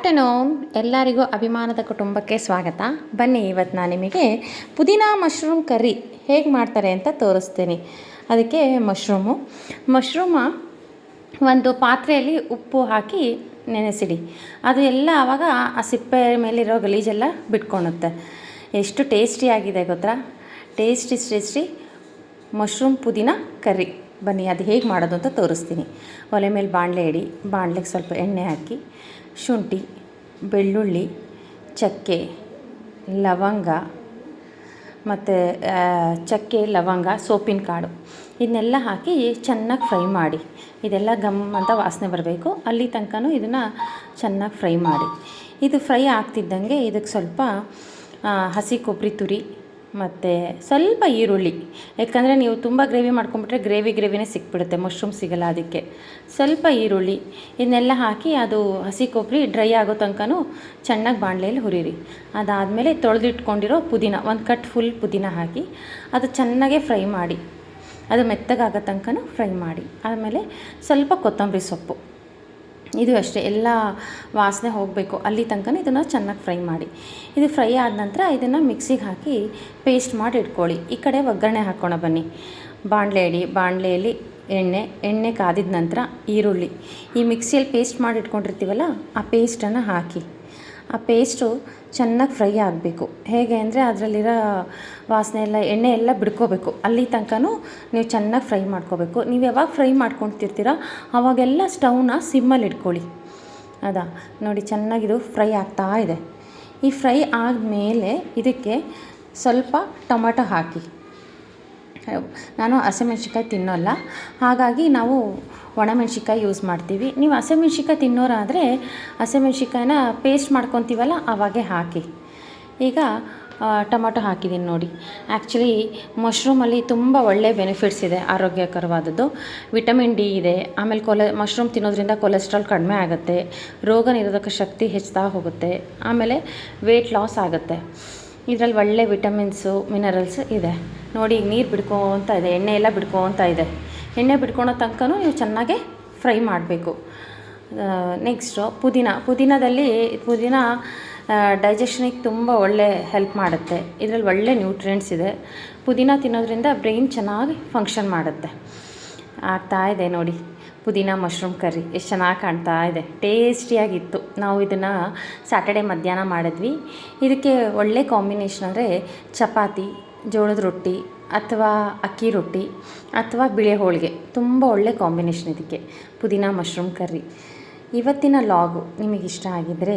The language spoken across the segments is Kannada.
ಆಫ್ಟರ್ನೂನ್ ಎಲ್ಲರಿಗೂ ಅಭಿಮಾನದ ಕುಟುಂಬಕ್ಕೆ ಸ್ವಾಗತ. ಬನ್ನಿ, ಇವತ್ತು ನಾನು ನಿಮಗೆ ಪುದೀನಾ ಮಶ್ರೂಮ್ ಕರ್ರಿ ಹೇಗೆ ಮಾಡ್ತಾರೆ ಅಂತ ತೋರಿಸ್ತೀನಿ. ಅದಕ್ಕೆ ಮಶ್ರೂಮ ಒಂದು ಪಾತ್ರೆಯಲ್ಲಿ ಉಪ್ಪು ಹಾಕಿ ನೆನೆಸಿಡಿ. ಅದು ಎಲ್ಲ ಆವಾಗ ಆ ಸಿಪ್ಪೆ ಮೇಲಿರೋ ಗಲೀಜೆಲ್ಲ ಬಿಟ್ಕೊಳುತ್ತೆ. ಎಷ್ಟು ಟೇಸ್ಟಿಯಾಗಿದೆ ಗೊತ್ತಾ? ಟೇಸ್ಟಿ ಮಶ್ರೂಮ್ ಪುದೀನಾ ಕರ್ರಿ. ಬನ್ನಿ, ಅದು ಹೇಗೆ ಮಾಡೋದು ಅಂತ ತೋರಿಸ್ತೀನಿ. ಒಲೆ ಮೇಲೆ ಬಾಣಲೆ ಇಡಿ. ಬಾಣಲೆಗೆ ಸ್ವಲ್ಪ ಎಣ್ಣೆ ಹಾಕಿ ಶುಂಠಿ, ಬೆಳ್ಳುಳ್ಳಿ, ಚಕ್ಕೆ, ಲವಂಗ ಮತ್ತು ಸೋಪಿನ ಕಾಳು ಇದನ್ನೆಲ್ಲ ಹಾಕಿ ಚೆನ್ನಾಗಿ ಫ್ರೈ ಮಾಡಿ. ಇದೆಲ್ಲ ಗಮ್ ಅಂತ ವಾಸನೆ ಬರಬೇಕು, ಅಲ್ಲಿ ತನಕನೂ ಇದನ್ನು ಚೆನ್ನಾಗಿ ಫ್ರೈ ಮಾಡಿ. ಇದು ಫ್ರೈ ಆಗ್ತಿದ್ದಂಗೆ ಇದಕ್ಕೆ ಸ್ವಲ್ಪ ಹಸಿ ಕೊಬ್ಬರಿ ತುರಿ ಮತ್ತು ಸ್ವಲ್ಪ ಈರುಳ್ಳಿ. ಯಾಕಂದರೆ ನೀವು ತುಂಬ ಗ್ರೇವಿ ಮಾಡ್ಕೊಂಬಿಟ್ರೆ ಗ್ರೇವಿನೇ ಸಿಕ್ಬಿಡುತ್ತೆ, ಮಶ್ರೂಮ್ ಸಿಗಲ್ಲ. ಅದಕ್ಕೆ ಸ್ವಲ್ಪ ಈರುಳ್ಳಿ ಇದನ್ನೆಲ್ಲ ಹಾಕಿ ಅದು ಹಸಿ ಕೊಬ್ಬರಿ ಡ್ರೈ ಆಗೋ ತನಕನೂ ಚೆನ್ನಾಗಿ ಬಾಣಲೆಯಲ್ಲಿ ಹುರಿರಿ. ಅದಾದಮೇಲೆ ತೊಳೆದಿಟ್ಕೊಂಡಿರೋ ಪುದೀನ, ಒಂದು ಕಟ್ ಫುಲ್ ಪುದೀನ ಹಾಕಿ ಅದು ಚೆನ್ನಾಗೇ ಫ್ರೈ ಮಾಡಿ. ಅದು ಮೆತ್ತಗಾಗೋ ತನಕನೂ ಫ್ರೈ ಮಾಡಿ. ಆಮೇಲೆ ಸ್ವಲ್ಪ ಕೊತ್ತಂಬರಿ ಸೊಪ್ಪು, ಇದು ಅಷ್ಟೇ, ಎಲ್ಲ ವಾಸನೆ ಹೋಗಬೇಕು ಅಲ್ಲಿ ತನಕ ಇದನ್ನು ಚೆನ್ನಾಗಿ ಫ್ರೈ ಮಾಡಿ. ಇದು ಫ್ರೈ ಆದ ನಂತರ ಇದನ್ನು ಮಿಕ್ಸಿಗೆ ಹಾಕಿ ಪೇಸ್ಟ್ ಮಾಡಿ ಇಟ್ಕೊಳ್ಳಿ. ಈ ಕಡೆ ಒಗ್ಗರಣೆ ಹಾಕೋಣ ಬನ್ನಿ. ಬಾಣಲೆ ಇಡಿ. ಬಾಣಲೆಯಲ್ಲಿ ಎಣ್ಣೆ ಕಾದಿದ ನಂತರ ಈರುಳ್ಳಿ, ಈ ಮಿಕ್ಸಿಯಲ್ಲಿ ಪೇಸ್ಟ್ ಮಾಡಿ ಇಟ್ಕೊಂಡಿರ್ತೀವಲ್ಲ ಆ ಪೇಸ್ಟನ್ನು ಹಾಕಿ. ಆ ಪೇಸ್ಟು ಚೆನ್ನಾಗಿ ಫ್ರೈ ಆಗಬೇಕು. ಹೇಗೆ ಅಂದರೆ ಅದರಲ್ಲಿರೋ ವಾಸನೆ ಎಲ್ಲ, ಎಣ್ಣೆ ಎಲ್ಲ ಬಿಡ್ಕೋಬೇಕು. ಅಲ್ಲಿ ತನಕನೂ ನೀವು ಚೆನ್ನಾಗಿ ಫ್ರೈ ಮಾಡ್ಕೋಬೇಕು. ನೀವು ಯಾವಾಗ ಫ್ರೈ ಮಾಡ್ಕೊಳ್ತಿರ್ತೀರ ಆವಾಗೆಲ್ಲ ಸ್ಟವ್ನ ಸಿಮ್ಮಲ್ಲಿ ಇಟ್ಕೊಳ್ಳಿ. ನೋಡಿ, ಚೆನ್ನಾಗಿದು ಫ್ರೈ ಆಗ್ತಾ ಇದೆ. ಈ ಫ್ರೈ ಆದಮೇಲೆ ಇದಕ್ಕೆ ಸ್ವಲ್ಪ ಟೊಮೆಟೊ ಹಾಕಿ. ನಾನು ಹಸಿಮೆಣ್ಸಿಕಾಯಿ ತಿನ್ನೋಲ್ಲ, ಹಾಗಾಗಿ ನಾವು ಒಣಮೆಣ್ಸಿಕಾಯಿ ಯೂಸ್ ಮಾಡ್ತೀವಿ. ನೀವು ಹಸಿಮೆಣ್ಸಿಕಾಯಿ ತಿನ್ನೋರಾದರೆ ಹಸಿಮೆಣ್ಸಿಕಾಯಿನ ಪೇಸ್ಟ್ ಮಾಡ್ಕೊತೀವಲ್ಲ ಆವಾಗೇ ಹಾಕಿ. ಈಗ ಟೊಮೆಟೊ ಹಾಕಿದ್ದೀನಿ ನೋಡಿ. ಆ್ಯಕ್ಚುಲಿ ಮಶ್ರೂಮಲ್ಲಿ ತುಂಬ ಒಳ್ಳೆಯ ಬೆನಿಫಿಟ್ಸ್ ಇದೆ, ಆರೋಗ್ಯಕರವಾದದ್ದು. ವಿಟಮಿನ್ ಡಿ ಇದೆ. ಆಮೇಲೆ ಮಶ್ರೂಮ್ ತಿನ್ನೋದ್ರಿಂದ ಕೊಲೆಸ್ಟ್ರಾಲ್ ಕಡಿಮೆ ಆಗುತ್ತೆ, ರೋಗ ನಿರೋಧಕ ಶಕ್ತಿ ಹೆಚ್ಚುತ್ತಾ ಹೋಗುತ್ತೆ, ಆಮೇಲೆ ವೆಯ್ಟ್ ಲಾಸ್ ಆಗುತ್ತೆ. ಇದರಲ್ಲಿ ಒಳ್ಳೆ ವಿಟಮಿನ್ಸು, ಮಿನರಲ್ಸ್ ಇದೆ. ನೋಡಿ, ಈಗ ನೀರು ಬಿಡ್ಕೊತಾ ಇದೆ, ಎಣ್ಣೆ ಎಲ್ಲ ಬಿಡ್ಕೊತಾ ಇದೆ. ಎಣ್ಣೆ ಬಿಡ್ಕೊಳೋ ತನಕನೂ ನೀವು ಚೆನ್ನಾಗೇ ಫ್ರೈ ಮಾಡಬೇಕು. ನೆಕ್ಸ್ಟು ಪುದೀನ ಡೈಜೆಷನಿಗೆ ತುಂಬ ಒಳ್ಳೆ ಹೆಲ್ಪ್ ಮಾಡುತ್ತೆ. ಇದರಲ್ಲಿ ಒಳ್ಳೆ ನ್ಯೂಟ್ರಿಯೆಂಟ್ಸ್ ಇದೆ. ಪುದೀನ ತಿನ್ನೋದ್ರಿಂದ ಬ್ರೈನ್ ಚೆನ್ನಾಗಿ ಫಂಕ್ಷನ್ ಮಾಡುತ್ತೆ. ಆಗ್ತಾಯಿದೆ ನೋಡಿ, ಪುದೀನ ಮಶ್ರೂಮ್ ಕರ್ರಿ ಎಷ್ಟು ಚೆನ್ನಾಗಿ ಕಾಣ್ತಾ ಇದೆ, ಟೇಸ್ಟಿಯಾಗಿತ್ತು. ನಾವು ಇದನ್ನು ಸ್ಯಾಟರ್ಡೆ ಮಧ್ಯಾಹ್ನ ಮಾಡಿದ್ವಿ. ಇದಕ್ಕೆ ಒಳ್ಳೆ ಕಾಂಬಿನೇಷನ್ ಅಂದರೆ ಚಪಾತಿ, ಜೋಳದ ರೊಟ್ಟಿ ಅಥವಾ ಅಕ್ಕಿ ರೊಟ್ಟಿ ಅಥವಾ ಬಿಳೆ ಹೋಳಿಗೆ, ತುಂಬ ಒಳ್ಳೆ ಕಾಂಬಿನೇಷನ್ ಇದಕ್ಕೆ ಪುದೀನ ಮಶ್ರೂಮ್ ಕರ್ರಿ. ಇವತ್ತಿನ ಲಾಗು ನಿಮಗಿಷ್ಟ ಆಗಿದ್ದರೆ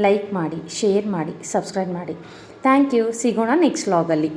ಲೈಕ್ ಮಾಡಿ, ಶೇರ್ ಮಾಡಿ, ಸಬ್ಸ್ಕ್ರೈಬ್ ಮಾಡಿ. Thank you. ಸಿಗೋಣ ನೆಕ್ಸ್ಟ್ ಲಾಗಲ್ಲಿ.